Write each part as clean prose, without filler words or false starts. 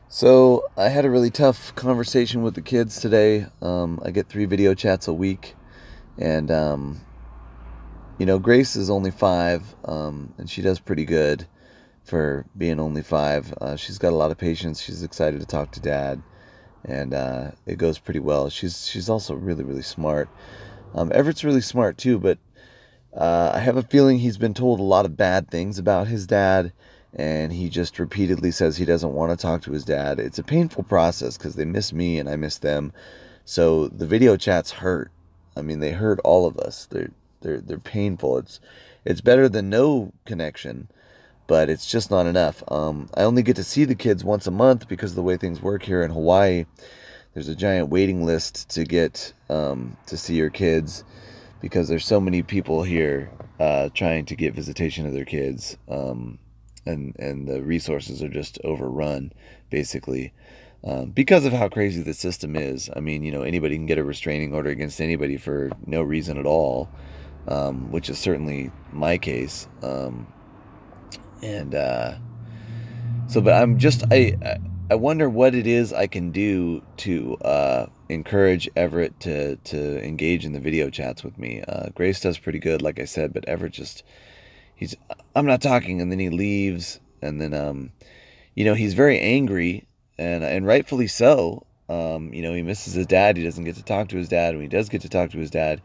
So I had a really tough conversation with the kids today. I get 3 video chats a week, and Grace is only 5, and she does pretty good for being only 5. She's got a lot of patience. She's excited to talk to Dad, and it goes pretty well. She's also really really smart. Everett's really smart too, but I have a feeling he's been told a lot of bad things about his dad, and he just repeatedly says he doesn't want to talk to his dad. It's a painful process because they miss me and I miss them. So the video chats hurt. I mean, they hurt all of us. They're painful. It's better than no connection, but it's just not enough. I only get to see the kids once a month because of the way things work here in Hawaii. There's a giant waiting list to get to see your kids because there's so many people here trying to get visitation of their kids, and the resources are just overrun, basically, because of how crazy the system is. I mean, anybody can get a restraining order against anybody for no reason at all, which is certainly my case. And so, but I wonder what it is I can do to encourage Everett to engage in the video chats with me. Grace does pretty good, like I said, but Everett just I'm not talking, and then he leaves, and then he's very angry, and rightfully so. He misses his dad. He doesn't get to talk to his dad. When he does get to talk to his dad,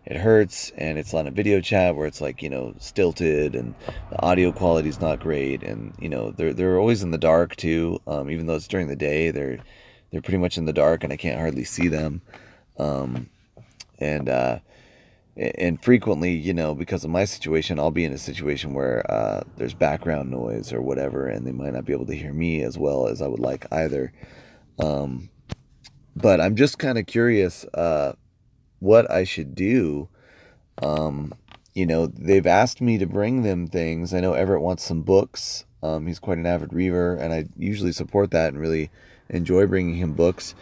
it hurts, and it's on a video chat where it's like, stilted, and the audio quality is not great, and they're always in the dark too. Even though it's during the day, they're pretty much in the dark, and I can't hardly see them. And frequently, because of my situation, I'll be in a situation where there's background noise or whatever, and they might not be able to hear me as well as I would like either. But I'm just kind of curious what I should do. They've asked me to bring them things. I know Everett wants some books. He's quite an avid reader, and I usually support that and really enjoy bringing him books.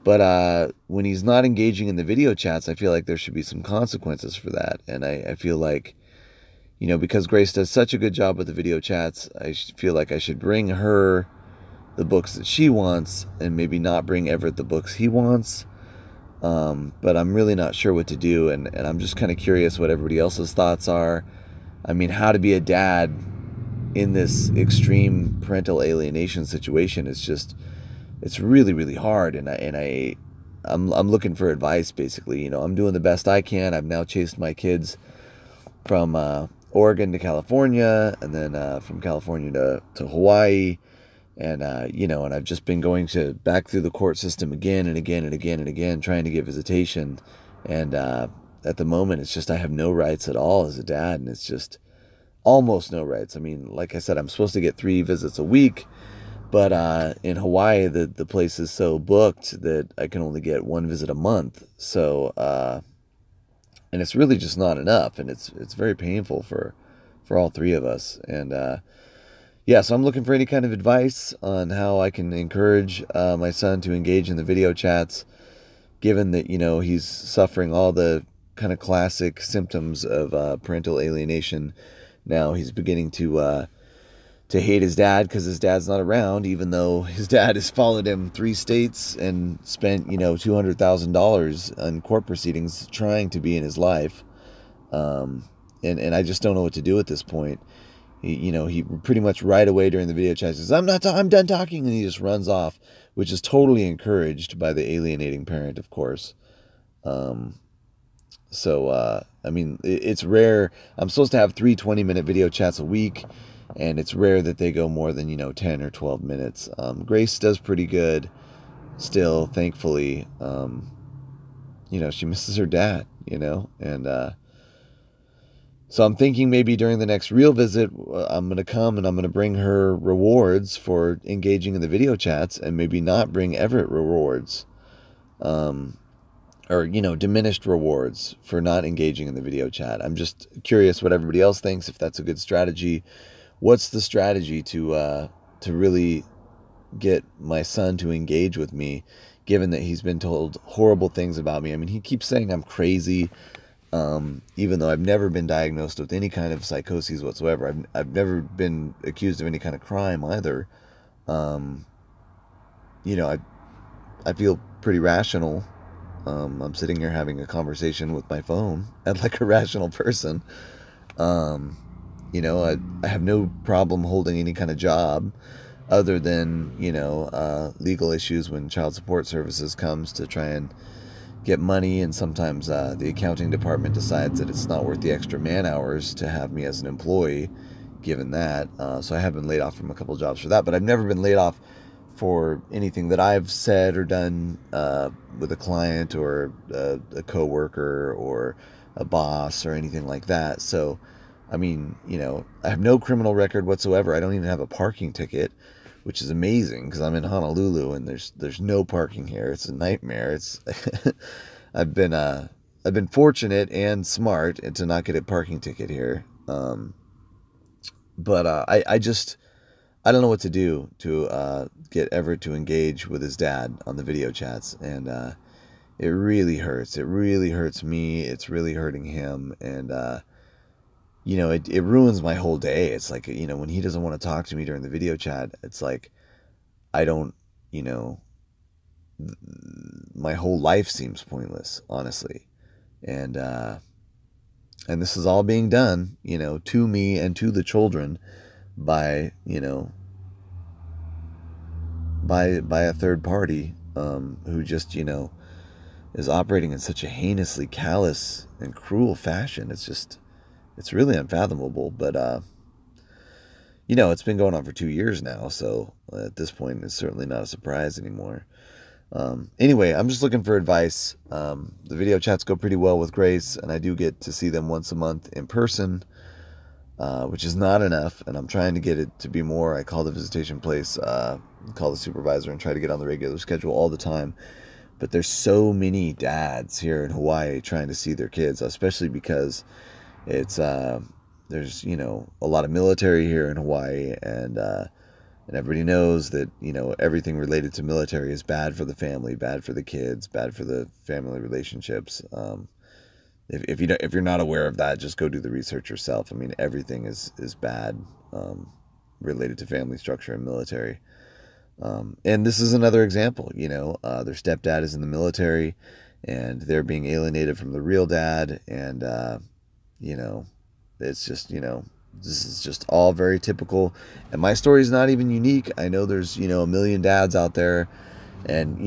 But when he's not engaging in the video chats, I feel like there should be some consequences for that. And I feel like, because Grace does such a good job with the video chats, I feel like I should bring her the books that she wants and maybe not bring Everett the books he wants. But I'm really not sure what to do, and I'm just kind of curious what everybody else's thoughts are. I mean, how to be a dad in this extreme parental alienation situation is just, it's really, really hard, and I'm looking for advice, basically. I'm doing the best I can. I've now chased my kids from Oregon to California, and then from California to Hawaii, and and I've just been going back through the court system again and again and again and again, trying to get visitation, and at the moment, it's just I have no rights at all as a dad, and it's just almost no rights. I mean, like I said, I'm supposed to get 3 visits a week. But in Hawaii, the place is so booked that I can only get 1 visit a month. So, and it's really just not enough, and it's very painful for all 3 of us. And yeah, so I'm looking for any kind of advice on how I can encourage my son to engage in the video chats, given that he's suffering all the kind of classic symptoms of parental alienation. Now he's beginning to hate his dad because his dad's not around, even though his dad has followed him 3 states and spent, $200,000 on court proceedings trying to be in his life. And I just don't know what to do at this point. He pretty much right away during the video chat says, I'm done talking, and he just runs off, which is totally encouraged by the alienating parent, of course. I mean, it's rare. I'm supposed to have 3 20-minute video chats a week, and it's rare that they go more than 10 or 12 minutes. Grace does pretty good still, thankfully. She misses her dad, and so I'm thinking maybe during the next real visit, I'm going to come and I'm going to bring her rewards for engaging in the video chats, and maybe not bring Everett rewards, or diminished rewards for not engaging in the video chat. I'm just curious what everybody else thinks, if that's a good strategy. What's the strategy to really get my son to engage with me, given that he's been told horrible things about me? I mean, he keeps saying I'm crazy, even though I've never been diagnosed with any kind of psychoses whatsoever. I've never been accused of any kind of crime either. you know, I feel pretty rational. I'm sitting here having a conversation with my phone and like a rational person. Um, I have no problem holding any kind of job other than, legal issues when child support services comes to try and get money. And sometimes the accounting department decides that it's not worth the extra man hours to have me as an employee, given that. So I have been laid off from a couple of jobs for that, but I've never been laid off for anything that I've said or done with a client or a coworker or a boss or anything like that. So, I mean, I have no criminal record whatsoever. I don't even have a parking ticket, which is amazing because I'm in Honolulu and there's no parking here. It's a nightmare. It's I've been I've been fortunate and smart to not get a parking ticket here. But I don't know what to do to get Everett to engage with his dad on the video chats, and it really hurts. It really hurts me. It's really hurting him, and it ruins my whole day. It's like, when he doesn't want to talk to me during the video chat, it's like I don't, you know, my whole life seems pointless, honestly, and this is all being done, to me and to the children by by a third party who just is operating in such a heinously callous and cruel fashion. It's really unfathomable. But it's been going on for 2 years now, so at this point it's certainly not a surprise anymore. Anyway, I'm just looking for advice. The video chats go pretty well with Grace, and I do get to see them once a month in person, which is not enough, and I'm trying to get it to be more. I call the visitation place, call the supervisor, and try to get on the regular schedule all the time. But there's so many dads here in Hawaii trying to see their kids, especially because it's there's a lot of military here in Hawaii, and everybody knows that everything related to military is bad for the family, bad for the kids, bad for the family relationships. If you're not aware of that, just go do the research yourself. I mean, everything is bad related to family structure and military. And this is another example. Their stepdad is in the military, and they're being alienated from the real dad, and it's just this is just all very typical. And my story is not even unique. I know there's a million dads out there, and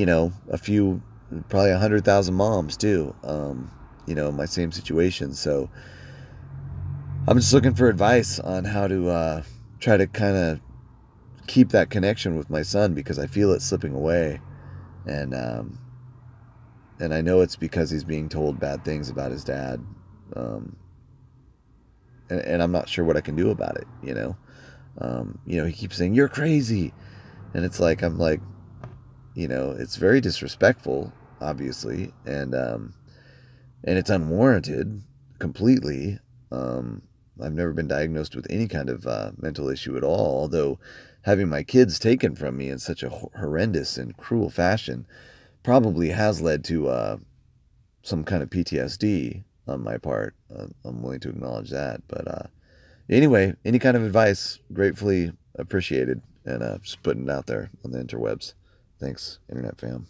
a few, probably 100,000 moms too. In my same situation. So I'm just looking for advice on how to try to kind of keep that connection with my son, because I feel it slipping away, and I know it's because he's being told bad things about his dad, and I'm not sure what I can do about it. He keeps saying you're crazy, and it's like it's very disrespectful, obviously, and it's unwarranted completely. I've never been diagnosed with any kind of mental issue at all, although having my kids taken from me in such a horrendous and cruel fashion probably has led to some kind of PTSD on my part. I'm willing to acknowledge that. But anyway, any kind of advice, gratefully appreciated, and just putting it out there on the interwebs. Thanks, Internet fam.